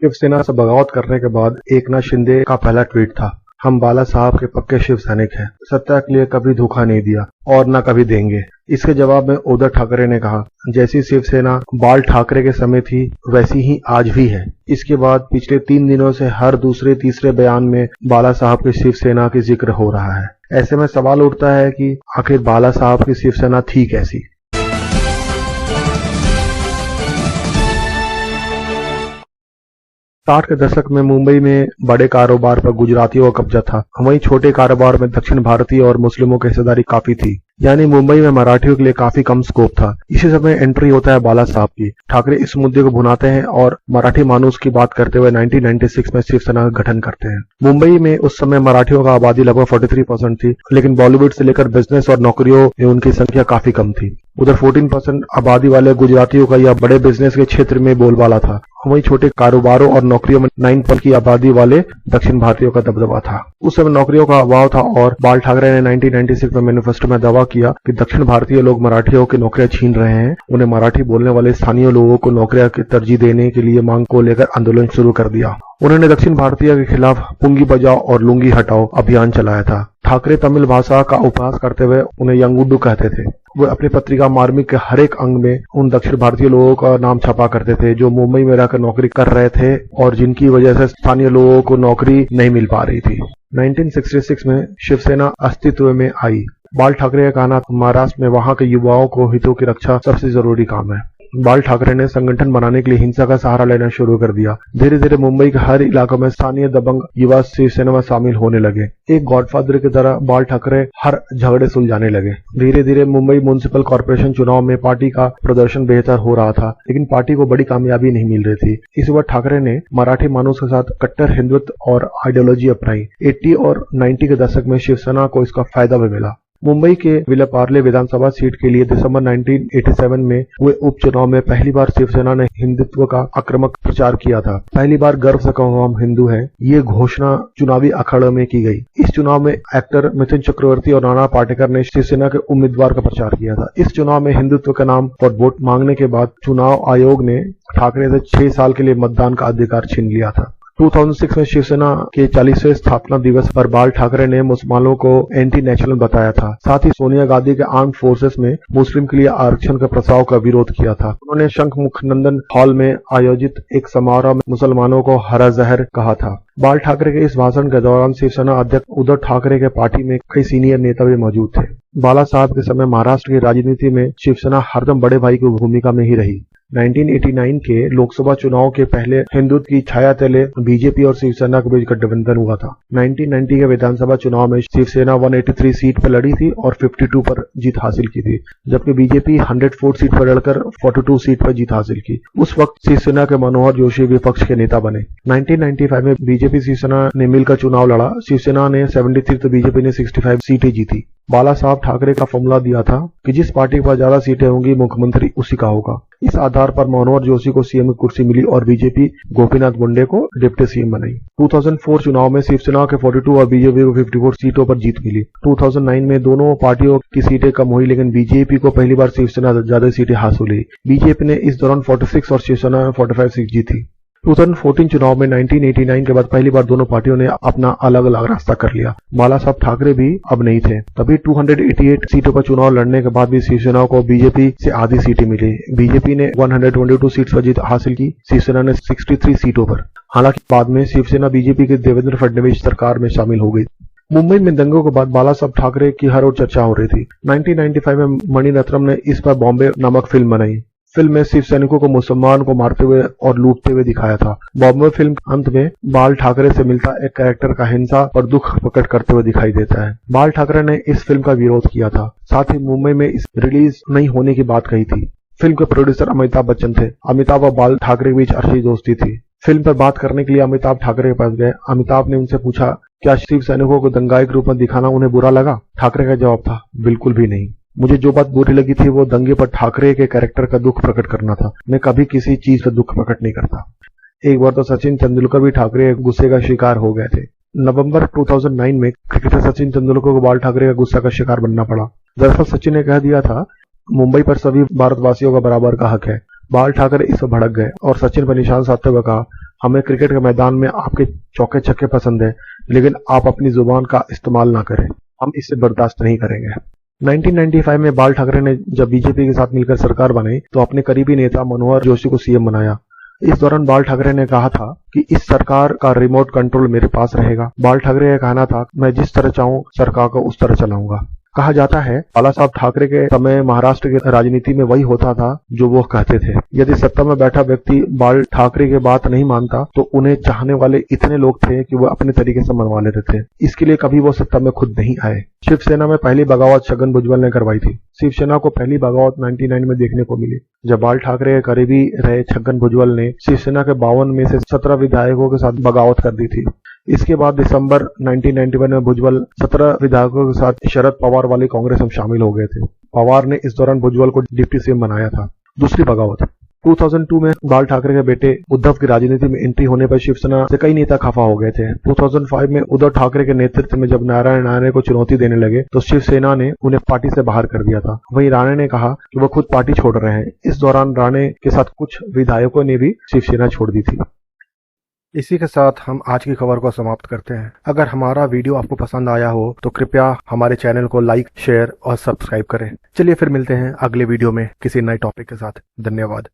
शिवसेना से बगावत करने के बाद एकनाथ शिंदे का पहला ट्वीट था, हम बाला साहब के पक्के शिव सैनिक हैं, सत्ता के लिए कभी धोखा नहीं दिया और न कभी देंगे। इसके जवाब में उद्धव ठाकरे ने कहा, जैसी शिवसेना बाल ठाकरे के समय थी वैसी ही आज भी है। इसके बाद पिछले 3 दिनों से हर दूसरे तीसरे बयान में बाला साहब की शिवसेना की जिक्र हो रहा है। ऐसे में सवाल उठता है कि आखिर बाला साहब की शिवसेना थी कैसी। 60 के दशक में मुंबई में बड़े कारोबार पर गुजरातियों का कब्जा था, वहीं छोटे कारोबार में दक्षिण भारतीय और मुस्लिमों की हिस्सेदारी काफी थी, यानी मुंबई में मराठियों के लिए काफी कम स्कोप था। इसी समय एंट्री होता है बाला साहब की। ठाकरे इस मुद्दे को भुनाते हैं और मराठी मानूस की बात करते हुए 1996 में शिवसेना का गठन करते हैं। मुंबई में उस समय मराठियों का आबादी लगभग 43% थी, लेकिन बॉलीवुड से लेकर बिजनेस और नौकरियों में उनकी संख्या काफी कम थी। उधर 14% आबादी वाले गुजरातियों का यह बड़े बिजनेस के क्षेत्र में बोलबाला था, वहीं छोटे कारोबारों और नौकरियों में 9% की आबादी वाले दक्षिण भारतीयों का दबदबा था। उस समय नौकरियों का अभाव था और बाल ठाकरे ने 1996 में मैनिफेस्टो में दावा किया कि दक्षिण भारतीय लोग मराठियों की नौकरियां छीन रहे हैं। उन्हें मराठी बोलने वाले स्थानीय लोगों को नौकरियां की तरजीह देने के लिए मांग को लेकर आंदोलन शुरू कर दिया। उन्होंने दक्षिण भारतीय के खिलाफ पुंगी बजाओ और लुंगी हटाओ अभियान चलाया था। ठाकरे तमिल भाषा का उपहास करते हुए उन्हें यंगुड्डू कहते थे। वे अपनी पत्रिका मार्मिक के हर एक अंग में उन दक्षिण भारतीय लोगों का नाम छपा करते थे जो मुंबई में रहकर नौकरी कर रहे थे और जिनकी वजह से स्थानीय लोगों को नौकरी नहीं मिल पा रही थी। 1966 में शिवसेना अस्तित्व में आई। बाल ठाकरे का कहना, महाराष्ट्र में वहां के युवाओं को हितों की रक्षा सबसे जरूरी काम है। बाल ठाकरे ने संगठन बनाने के लिए हिंसा का सहारा लेना शुरू कर दिया। धीरे धीरे मुंबई के हर इलाकों में स्थानीय दबंग युवा शिवसेना में शामिल होने लगे। एक गॉडफादर की तरह बाल ठाकरे हर झगड़े सुलझाने लगे। धीरे धीरे मुंबई म्युनिसिपल कॉर्पोरेशन चुनाव में पार्टी का प्रदर्शन बेहतर हो रहा था, लेकिन पार्टी को बड़ी कामयाबी नहीं मिल रही थी। इस बार ठाकरे ने मराठी मानूस के साथ कट्टर हिंदुत्व और आइडियोलॉजी अपनाई। 80 और 90 के दशक में शिवसेना को इसका फायदा भी मिला। मुंबई के विलेपार्ले विधानसभा सीट के लिए दिसंबर 1987 में हुए उपचुनाव में पहली बार शिवसेना ने हिंदुत्व का आक्रामक प्रचार किया था। पहली बार गर्व से कहो हम हिंदू हैं, ये घोषणा चुनावी अखाड़े में की गई। इस चुनाव में एक्टर मिथुन चक्रवर्ती और नाना पाटेकर ने शिवसेना के उम्मीदवार का प्रचार किया था। इस चुनाव में हिंदुत्व के नाम पर वोट मांगने के बाद चुनाव आयोग ने ठाकरे से 6 साल के लिए मतदान का अधिकार छीन लिया था। 2006 में शिवसेना के 40वें स्थापना दिवस पर बाल ठाकरे ने मुसलमानों को एंटी नेशनल बताया था। साथ ही सोनिया गांधी के आर्म्ड फोर्सेस में मुस्लिम के लिए आरक्षण के प्रस्ताव का विरोध किया था। उन्होंने शंख नंदन हॉल में आयोजित एक समारोह में मुसलमानों को हरा जहर कहा था। बाल ठाकरे के इस भाषण के दौरान शिवसेना अध्यक्ष उद्धव ठाकरे के पार्टी में कई सीनियर नेता भी मौजूद थे। बाला साहब के समय महाराष्ट्र की राजनीति में शिवसेना हरदम बड़े भाई की भूमिका में ही रही। 1989 के लोकसभा चुनाव के पहले हिंदुत्व की छाया तले बीजेपी और शिवसेना के बीच गठबंधन हुआ था। 1990 के विधानसभा चुनाव में शिवसेना 183 सीट पर लड़ी थी और 52 पर जीत हासिल की थी, जबकि बीजेपी 104 सीट पर लड़कर 42 सीट पर जीत हासिल की। उस वक्त शिवसेना के मनोहर जोशी विपक्ष के नेता बने। 1995 में बीजेपी शिवसेना ने मिलकर चुनाव लड़ा। शिवसेना ने 73 तो बीजेपी ने 65 सीटें जीती। बाला साहब ठाकरे का फॉर्मूला दिया था कि जिस पार्टी पर ज्यादा सीटें होंगी मुख्यमंत्री उसी का होगा। इस आधार पर मनोहर जोशी को सीएम की कुर्सी मिली और बीजेपी गोपीनाथ मुंडे को डिप्टी सीएम बनाई। 2004 चुनाव में शिवसेना के 42 और बीजेपी को 54 सीटों पर जीत मिली। 2009 में दोनों पार्टियों की सीटें कम हुई, लेकिन बीजेपी को पहली बार शिवसेना ज्यादा सीटें हासिल हुई। बीजेपी ने इस दौरान 46 और शिवसेना ने 45 सीट जीती। 2014 चुनाव में 1989 के बाद पहली बार दोनों पार्टियों ने अपना अलग अलग रास्ता कर लिया। बाला साहब ठाकरे भी अब नहीं थे। तभी 288 सीटों पर चुनाव लड़ने के बाद भी शिवसेना को बीजेपी से आधी सीटें मिली। बीजेपी ने 122 सीट पर जीत हासिल की, शिवसेना ने 63 सीटों पर। हालांकि बाद में शिवसेना बीजेपी के देवेंद्र फडणवीस सरकार में शामिल हो गई। मुंबई में दंगों के बाद बाला साहब ठाकरे की हर ओर चर्चा हो रही थी। 1995 में मणिरत्नम ने इस पर बॉम्बे नामक फिल्म बनाई। फिल्म में शिव सैनिकों को मुसलमान को मारते हुए और लूटते हुए दिखाया था। बॉम्बे फिल्म के अंत में बाल ठाकरे से मिलता एक कैरेक्टर का हिंसा और दुख प्रकट करते हुए दिखाई देता है। बाल ठाकरे ने इस फिल्म का विरोध किया था। साथ ही मुंबई में इस रिलीज नहीं होने की बात कही थी। फिल्म के प्रोड्यूसर अमिताभ बच्चन थे। अमिताभ और बाल ठाकरे के बीच अच्छी दोस्ती थी। फिल्म पर बात करने के लिए अमिताभ ठाकरे के पास गए। अमिताभ ने उनसे पूछा, क्या शिव सैनिकों को दंगाई के रूप में दिखाना उन्हें बुरा लगा? ठाकरे का जवाब था, बिल्कुल भी नहीं। मुझे जो बात बुरी लगी थी वो दंगे पर ठाकरे के कैरेक्टर का दुख प्रकट करना था। मैं कभी किसी चीज पर दुख प्रकट नहीं करता। एक बार तो सचिन तेंदुलकर भी ठाकरे के गुस्से का शिकार हो गए थे। नवंबर 2009 में क्रिकेटर सचिन तेंदुलकर को बाल ठाकरे का गुस्सा का शिकार बनना पड़ा। दरअसल सचिन ने कह दिया था, मुंबई पर सभी भारतवासियों का बराबर का हक है। बाल ठाकरे इस पर भड़क गए और सचिन पर निशान साधते हुए कहा, हमें क्रिकेट के मैदान में आपके चौके छक्के पसंद है, लेकिन आप अपनी जुबान का इस्तेमाल ना करें, हम इसे बर्दाश्त नहीं करेंगे। 1995 में बाल ठाकरे ने जब बीजेपी के साथ मिलकर सरकार बनाई तो अपने करीबी नेता मनोहर जोशी को सीएम बनाया। इस दौरान बाल ठाकरे ने कहा था कि इस सरकार का रिमोट कंट्रोल मेरे पास रहेगा। बाल ठाकरे का कहना था, मैं जिस तरह चाहूं सरकार को उस तरह चलाऊंगा। कहा जाता है बाला साहब ठाकरे के समय महाराष्ट्र की राजनीति में वही होता था जो वो कहते थे। यदि सत्ता में बैठा व्यक्ति बाल ठाकरे की बात नहीं मानता तो उन्हें चाहने वाले इतने लोग थे कि वो अपने तरीके से मनवा लेते थे। इसके लिए कभी वो सत्ता में खुद नहीं आए। शिवसेना में पहली बगावत छगन भुजबल ने करवाई थी। शिवसेना को पहली बगावत 99 में देखने को मिली, जब बाल ठाकरे के करीबी रहे छगन भुजबल ने शिवसेना के 52 में से 17 विधायकों के साथ बगावत कर दी थी। इसके बाद दिसंबर 1991 में भुजबल 17 विधायकों के साथ शरद पवार वाली कांग्रेस में शामिल हो गए थे। पवार ने इस दौरान भुजबल को डिप्टी सीएम बनाया था। दूसरी बगावत 2002 में बाल ठाकरे के बेटे उद्धव की राजनीति में एंट्री होने पर शिवसेना से कई नेता खफा हो गए थे। 2005 में उद्धव ठाकरे के नेतृत्व में जब नारायण राणे को चुनौती देने लगे तो शिवसेना ने उन्हें पार्टी से बाहर कर दिया था। वहीं राणे ने कहा कि वो खुद पार्टी छोड़ रहे हैं। इस दौरान राणे के साथ कुछ विधायकों ने भी शिवसेना छोड़ दी थी। इसी के साथ हम आज की खबर को समाप्त करते हैं। अगर हमारा वीडियो आपको पसंद आया हो तो कृपया हमारे चैनल को लाइक, शेयर और सब्सक्राइब करें। चलिए फिर मिलते हैं अगले वीडियो में किसी नए टॉपिक के साथ। धन्यवाद।